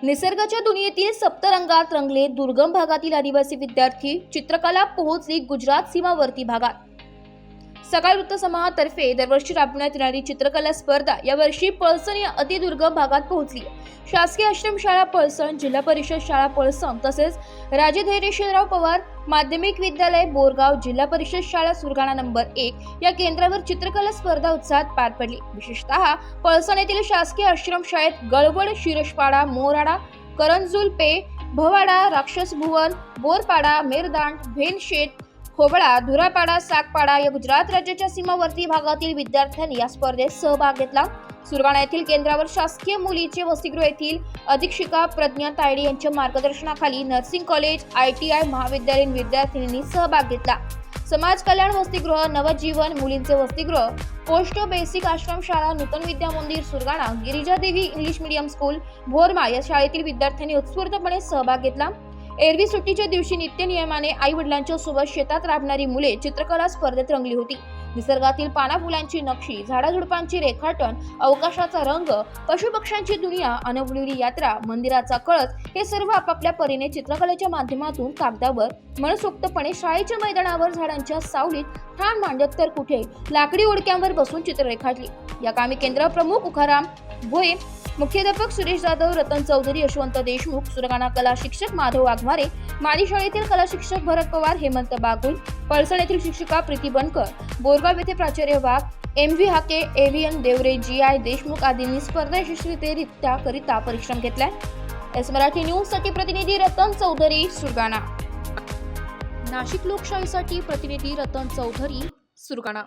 निसर्गाच्या दुनियेतील सप्तरंगात रंगले दुर्गम भागातील आदिवासी विद्यार्थी. चित्रकला पोहोचली गुजरात सीमावर्ती भागात. सकाळ वृत्तसमूहातर्फे दरवर्षी राबवण्यात येणारी चित्रकला स्पर्धा यावर्षी पळसण या अतिदुर्गम भागात पोहोचली. शासकीय आश्रमशाळा पळसण, जिल्हा परिषद शाळा पळसण तसेच राजे धैर्यशीलराव पवार माध्यमिक विद्यालय बोरगाव, जिल्हा परिषद शाळा सुरगाणा नंबर 1 या केंद्रावर चित्रकला स्पर्धा उत्साहात पार पडली. विशेषतः पळसण येथील शासकीय आश्रमशाळेत गळवड, शिरसपाडा, मोराडा, करंजुलपे, भवाडा, राक्षस भुवन, बोरपाडा, मेरदांड, भेनशेत, खोबळा, धुरापाडा, सागपाडा या गुजरात राज्याच्या सीमावर्ती भागातील विद्यार्थ्यांनी या स्पर्धेत सहभाग घेतला. सुरगाणा येथील केंद्रावर शासकीय मुलींचे वसतिगृह येथील अधीक्षिका प्रज्ञा तायडे यांच्या मार्गदर्शनाखाली नर्सिंग कॉलेज, ITI महाविद्यालयीन विद्यार्थिनींनी सहभाग घेतला. समाज कल्याण वसतिगृह, नवजीवन मुलींचे वसतिगृह, पोस्ट बेसिक आश्रमशाळा, नूतन विद्या मंदिर Surgana, Girija Devi English medium school भोरमा या शाळेतील विद्यार्थ्यांनी उत्स्फूर्तपणे सहभाग घेतला. एरवी सुट्टीच्या दिवशी नित्य नियमाने आई वडिलांच्या सोबत शेतात राबणारी मुले चित्रकला स्पर्धेत रंगली होती. निसर्गातील पाना फुलांची नक्षी, झाडाझुडपांची रेखाटन, अवकाशाचा रंग, पशुपक्ष्यांची दुनिया, अनवलेली यात्रा, मंदिराचा कळस हे सर्व आपापल्या परीने चित्रकलेच्या माध्यमातून कागदावर मनसोक्तपणे शाळेच्या मैदानावर झाडांच्या सावलीत ठाण मांडत तर कुठे लाकडी ओढक्यांवर बसून चित्र रेखाटली. या कामी केंद्र प्रमुख उखाराम भोये, मुख्याध्यापक सुरेश जाधव, रतन चौधरी, यशवंत देशमुख, सुरगाणा कला शिक्षक माधव वाघमारे, माली शाळेतील कला शिक्षक भरत पवार, हेमंत बागुल, पळसण येथील शिक्षिका प्रीती बनकर, बोरगाव येथे प्राचार्य वाघ, MV Hake, AVN Deore, GI Deshmukh आदींनी स्पर्धा यशस्वीरित्या करिता परिश्रम घेतलाय. एस मराठी न्यूज साठी प्रतिनिधी रतन चौधरी, सुरगाणा. नाशिक लोकशाहीसाठी प्रतिनिधी रतन चौधरी, सुरगाणा.